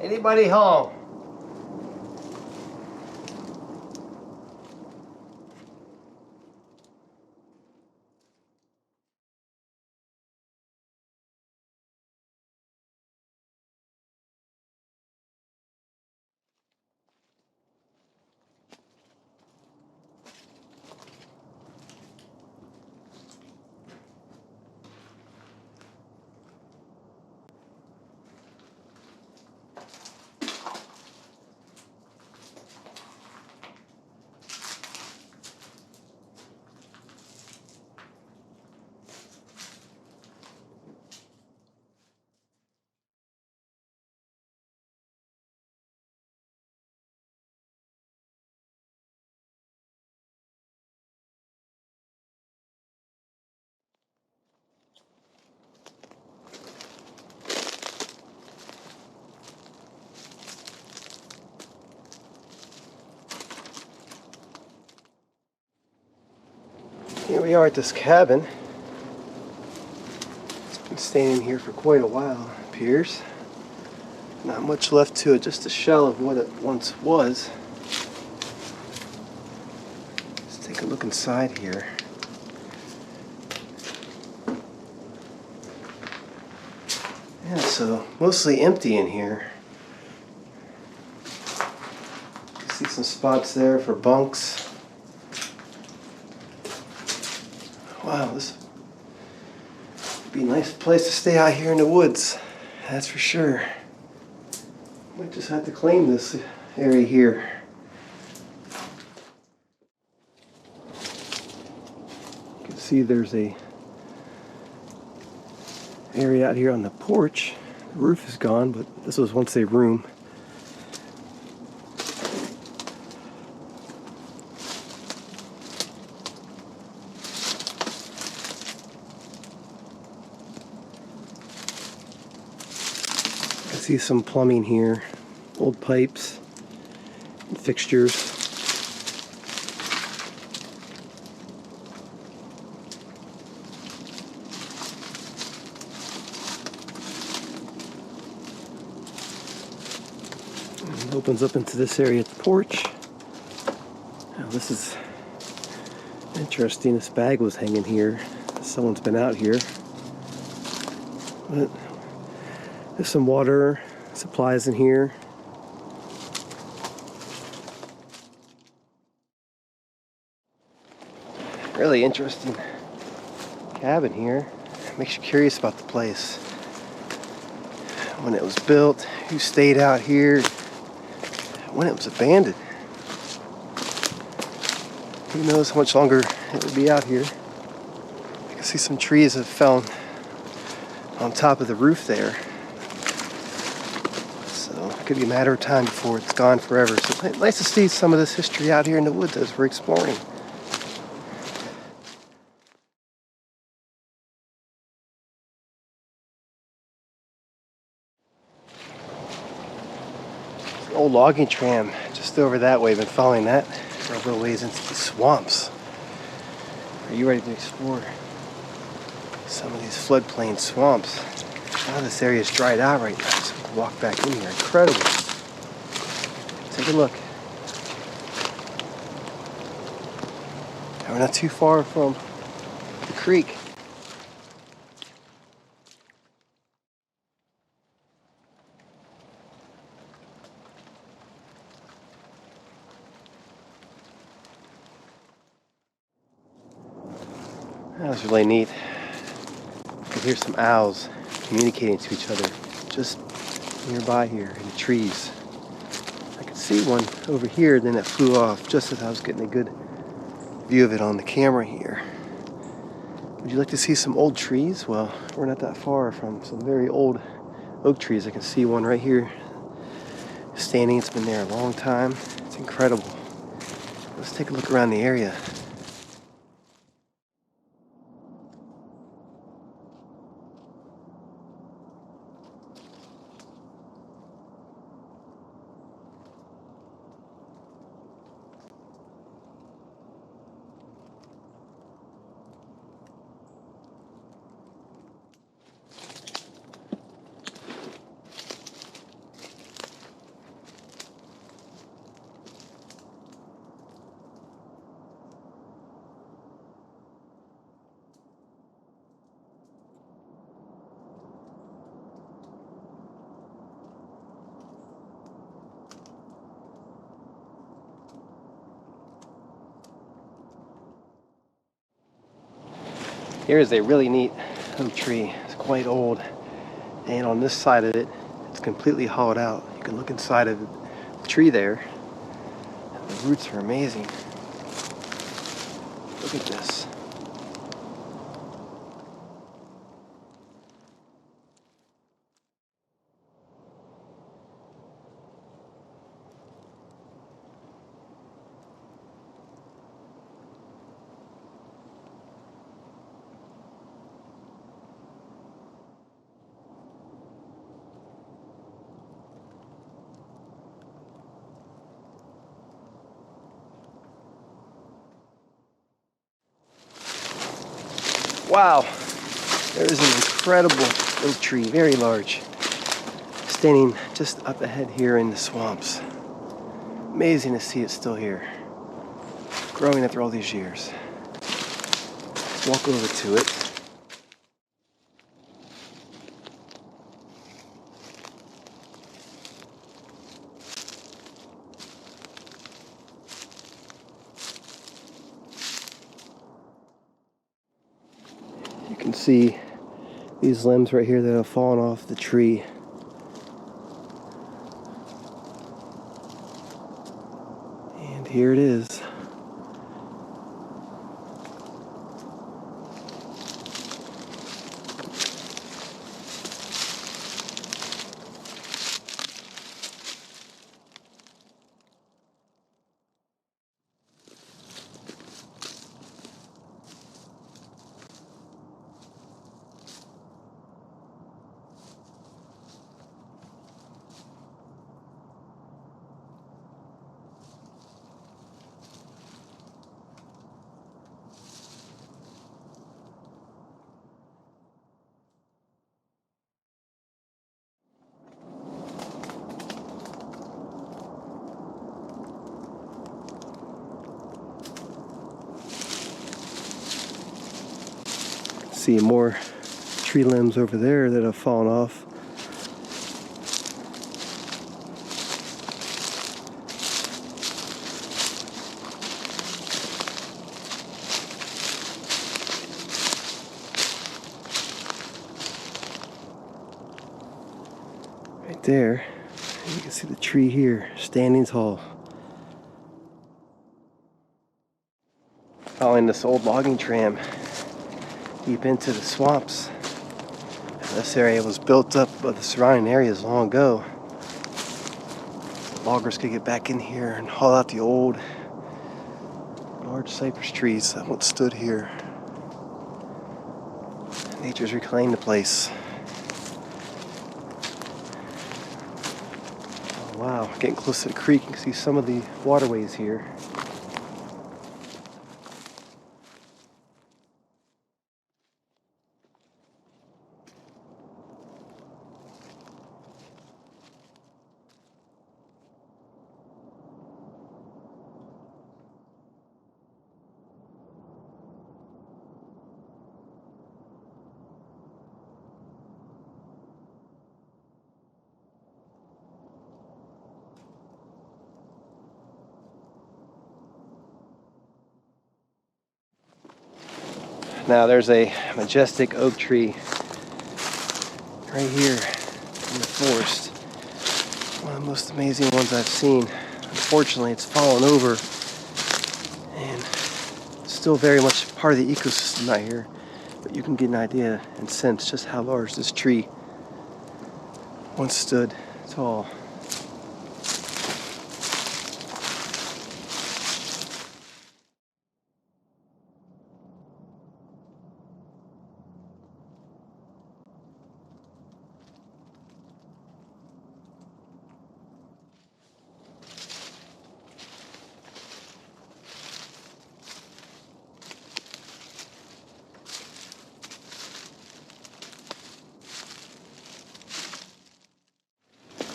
Anybody home? Here we are at this cabin. It's been staying here for quite a while, it appears. Not much left to it, just a shell of what it once was. Let's take a look inside here. Yeah, so mostly empty in here. You can see some spots there for bunks. Wow, this would be a nice place to stay out here in the woods, that's for sure. Might just have to claim this area here. You can see there's a area out here on the porch. The roof is gone, but this was once a room. See some plumbing here, old pipes and fixtures. And it opens up into this area at the porch. Now this is interesting. This bag was hanging here. Someone's been out here. But there's some water supplies in here. Really interesting cabin here. Makes you curious about the place. When it was built, who stayed out here, when it was abandoned. Who knows how much longer it would be out here. I can see some trees have fell on top of the roof there. It could be a matter of time before it's gone forever. So nice to see some of this history out here in the woods as we're exploring. It's an old logging tram just over that way. I've been following that for a little ways into the swamps. Are you ready to explore some of these floodplain swamps? Now this area is dried out right now, so we can walk back in here. Incredible. Take a look. And we're not too far from the creek. That was really neat. You can hear some owls communicating to each other just nearby here in the trees. I could see one over here, then it flew off just as I was getting a good view of it on the camera here. Would you like to see some old trees? Well, we're not that far from some very old oak trees. I can see one right here standing. It's been there a long time. It's incredible. Let's take a look around the area. Here is a really neat oak tree. It's quite old, and on this side of it, it's completely hollowed out. You can look inside of the tree there. The roots are amazing. Look at this. Wow, there is an incredible oak tree, very large, standing just up ahead here in the swamps. Amazing to see it still here, growing after all these years. Let's walk over to it. You can see these limbs right here that have fallen off the tree. And here it is. See more tree limbs over there that have fallen off. Right there, you can see the tree here, standing tall. Following this old logging tram deep into the swamps. This area was built up by the surrounding areas long ago. Loggers could get back in here and haul out the old large cypress trees that once stood here. Nature's reclaimed the place. Oh, wow, getting close to the creek, you can see some of the waterways here. Now there's a majestic oak tree right here in the forest. One of the most amazing ones I've seen. Unfortunately, it's fallen over and it's still very much part of the ecosystem out here. But you can get an idea and sense just how large this tree once stood tall.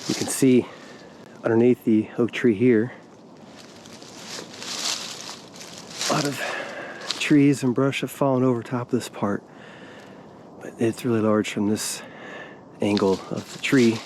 You can see underneath the oak tree here, a lot of trees and brush have fallen over top of this part, but it's really large from this angle of the tree.